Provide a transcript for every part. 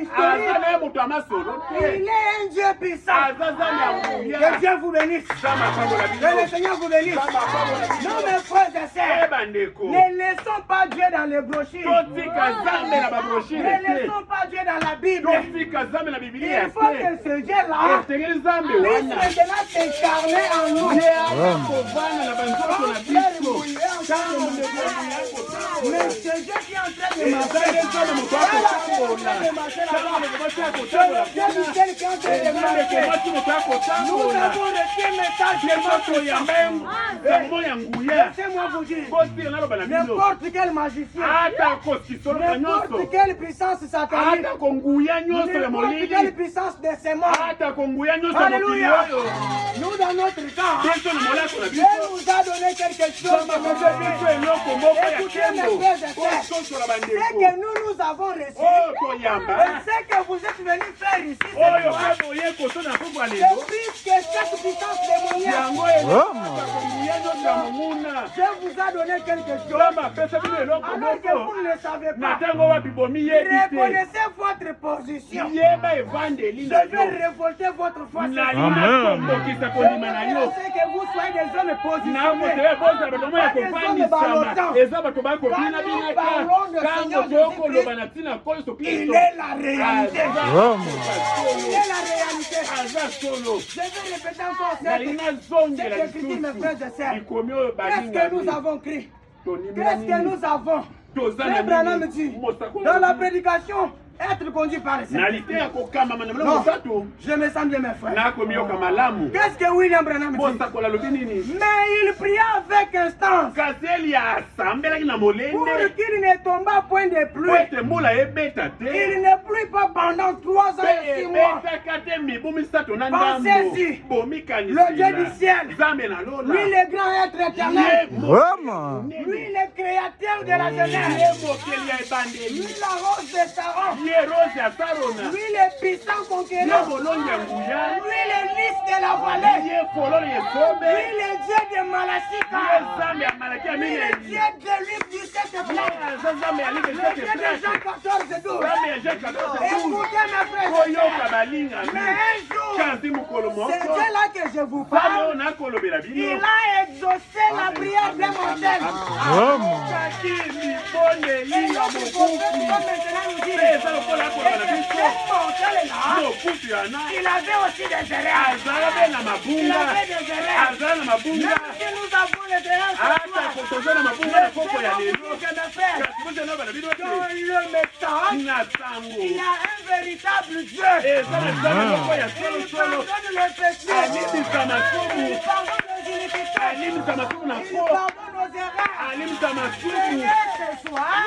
historique. Il est un Dieu puissant. Que Dieu vous bénisse. Que le Seigneur vous bénisse. Non, mes frères et sœurs, ne laissons pas Dieu dans les brochures. Ne laissons pas Dieu dans la Bible. Il faut que ce Dieu-là puisse maintenant s'incarner en nous. Mais ce Dieu qui est en train de marcher, nous avons reçu un message de laissez-moi vous dire, n'importe quel magicien, n'importe quelle puissance satanique, n'importe quelle puissance de ces morts, alléluia, nous dans notre temps, Dieu nous a donné quelque chose de écoutez mes frères et sœurs, c'est que nous avons reçu, et c'est que vous êtes venus faire ici, c'est puisque cette puissance démoniaque, Dieu vous a donné quelque chose, alors que vous ne le savez pas. Reconnaissez votre position. Je vais révolter votre foi. C'est que vous soyez des hommes positionnés, pas des hommes ballotants. Il est la réalité. Il est la réalité. Je vais répéter encore cette écriture, mes frères et sœurs. Qu'est-ce que nous avons crié? Qu'est-ce que nous avons? Frère Branham dit, dans la prédication, être conduit par le Seigneur. Non, je me sens bien, mes frères. Qu'est-ce que William Branham dit? Mais il pria avec instance pour qu'il ne tombe point de pluie. Il ne pluie pas pendant 3 ans et 6 mois. Pensez-y, le Dieu du ciel, lui le grand être éternel, lui le créateur de la jeunesse, lui la rose de Saron, lui le puissant conquérant, lui le lys de la vallée, lui le Dieu de Malachika, lui le Dieu de l'huile du 7 plans, le Dieu de Jean 14 12. Écoutez mes frères, mais un jour, c'est Dieu-là que je vous parle, il a exaucé la prière des mortels. Il avait aussi des erreurs. Il avait des erreurs. Même si nous avons les erreurs ce soir, dans le message, il y a un véritable Dieu. Il pardonne le péché. Il pardonne les iniquités. Il pardonne nos erreurs. Ce soir,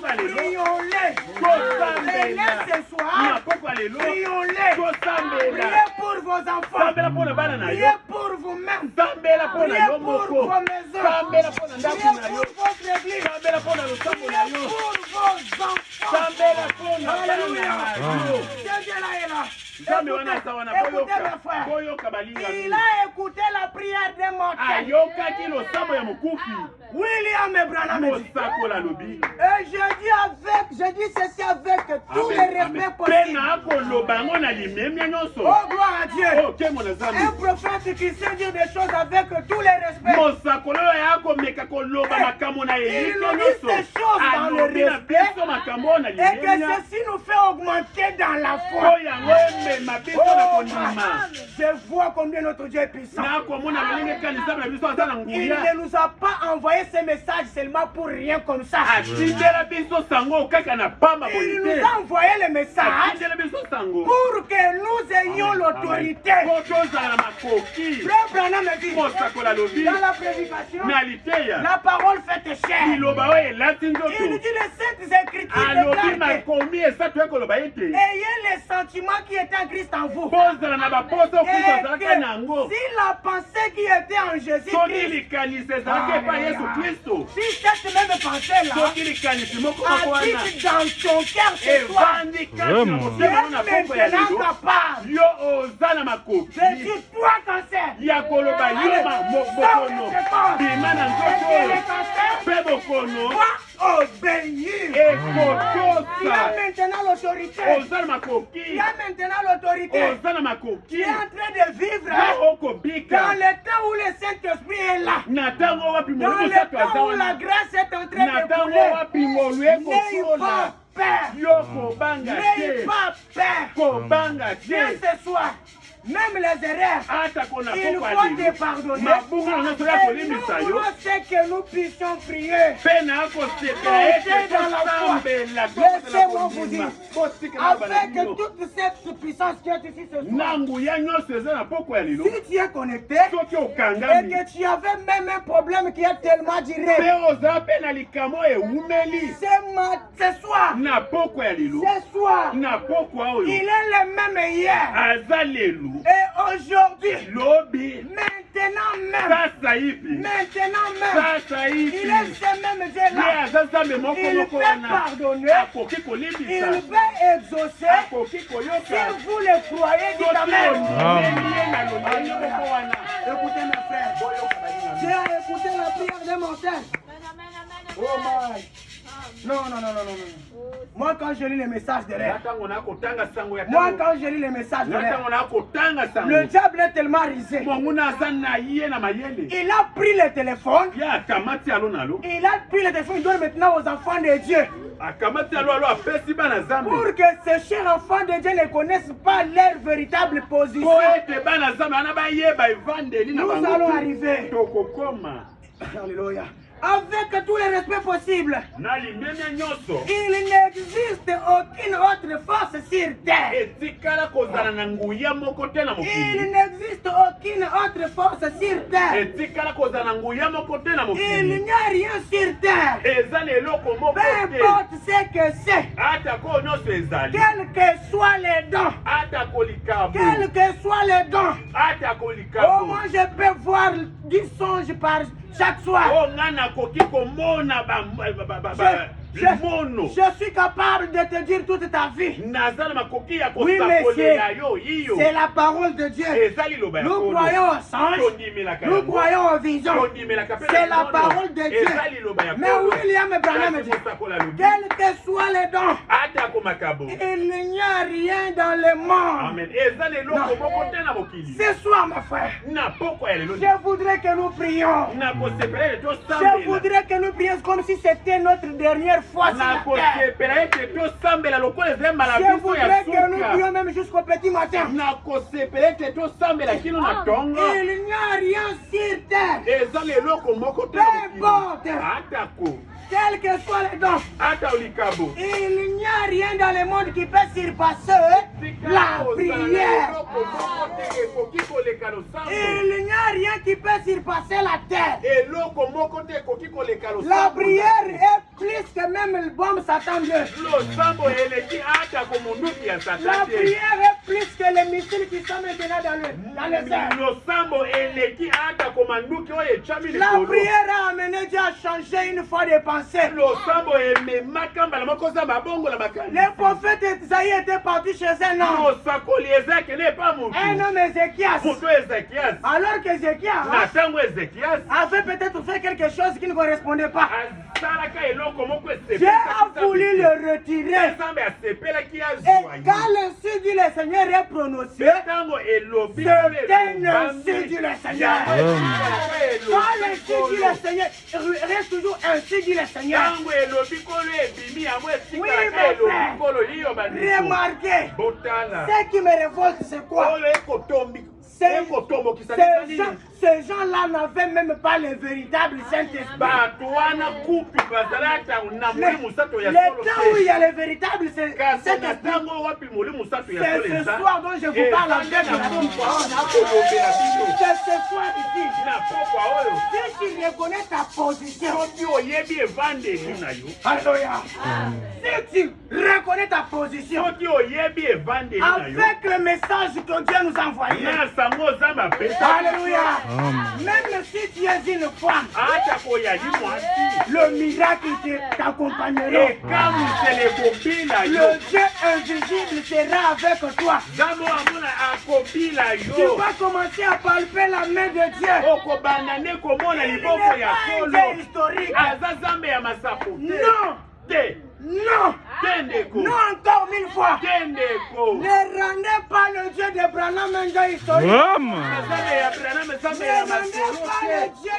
prions-les. Ce soir, prions-les. Priez pour vos enfants. Priez pour vous-même. Priez pour vos maisons. Priez pour votre église. Priez pour vos enfants. Alléluia. Dieu est là. Écoutez mes frères, il a écouté la prière des mortels. William Branham dit, et je dis ceci avec tous les respects possibles. Oh gloire à Dieu. Un prophète qui sait dire des choses avec tous les respects. Il nous dit ces choses dans le respect et que ceci nous fait augmenter dans la foi. Je vois combien notre Dieu est puissant. Il ne nous a pas envoyé ce message seulement pour rien comme ça. Il nous a envoyé le message pour que nous ayons l'autorité. Frère Branham dit, dans la prédication, la parole fait chair. Il dit les saintes écritures ayez les sentiments qui étaient en Christ en vous. Si la pensée qui était en Jésus-Christ, si cette même pensée-là habite dans ton cœur ce soir, tu es maintenant capable de dire toi cancer, obéir. Il a maintenant l'autorité. Il a maintenant l'autorité. Tu es en train de vivre dans le temps où le Saint-Esprit est là. Dans le temps où la grâce est en train de couler. N'ayez pas peur. N'ayez pas peur. Viens ce soir. Même les erreurs, il faut te pardonner. Et nous voulons que nous puissions prier. Laissez-moi vous dire, avec toute cette puissance qui est ici ce soir, si tu es connecté et que tu avais même un problème qui est tellement duré, ce soir, il est le même hier. Et aujourd'hui, maintenant même, il est ce même Dieu-là. Il peut pardonner, il peut exaucer. Si vous le croyez, dites Amen. Écoutez mes frères, j'ai écouté la prière de mon frère. Oh my. Non. Moi, quand je lis les messages de l'air, le diable est tellement risé. Il a pris le téléphone. Il donne maintenant aux enfants de Dieu. Pour que ces chers enfants de Dieu ne connaissent pas leur véritable position. Nous allons arriver. Alléluia. Avec tous les respects possibles, il n'existe aucune autre force sur terre. Il n'existe aucune autre force sur terre. Il n'y a rien sur terre. Peu importe ce que c'est. Quels que soient les dons. Quels que soient les dons. Au moins je peux voir 10 songes par chaque soir. Je suis capable de te dire toute ta vie. Oui, monsieur, c'est la parole de Dieu. Nous croyons au songe, nous croyons aux visions. C'est la parole de Dieu. Mais William Branham dit, quels que soient les dons, il n'y a rien dans le monde. Non. Ce soir, ma frère, je voudrais que nous prions. Je voudrais que nous prions comme si c'était notre dernière fois sur la terre. Je voudrais que nous prions même jusqu'au petit matin. Il n'y a rien sur terre. Peu importe. Quel que soit les dons, il n'y a rien dans le monde qui peut surpasser la prière. Il n'y a rien qui peut surpasser la terre. La prière est plus que même le bombe Satan 2. La prière est plus que les missiles qui sont maintenant dans les airs. La prière a amené Dieu à changer une fois de pensée. Le prophète Isaïe était parti chez un homme. Un homme Ézéchias. Alors qu'Ézéchias avait peut-être fait quelque chose qui ne correspondait pas. Dieu a voulu le retirer. Et quand l'insu du Seigneur est prononcé, c'est un insu du Seigneur. Quand l'insu du Seigneur reste toujours ainsi dit le Seigneur. Oui, mes frères, remarquez, ce qui me révolte, c'est quoi? Ces gens-là n'avaient même pas le véritable Saint-Esprit. Le temps où il y a le véritable Saint-Esprit, c'est ce soir dont je vous parle en fait. C'est ce soir ici. Si tu reconnais ta position, alléluia. Si tu reconnais ta position, avec le message que Dieu nous a envoyé, alléluia. Même si tu es une femme, le miracle t'accompagnera. Et quand le Dieu invisible sera avec toi. Tu vas commencer à palper la main de Dieu. Il n'est pas historique. Non. Non. Non encore 1000 fois. Ne rendez pas le Dieu de Branham un Dieu historique. Ne rendez pas le Dieu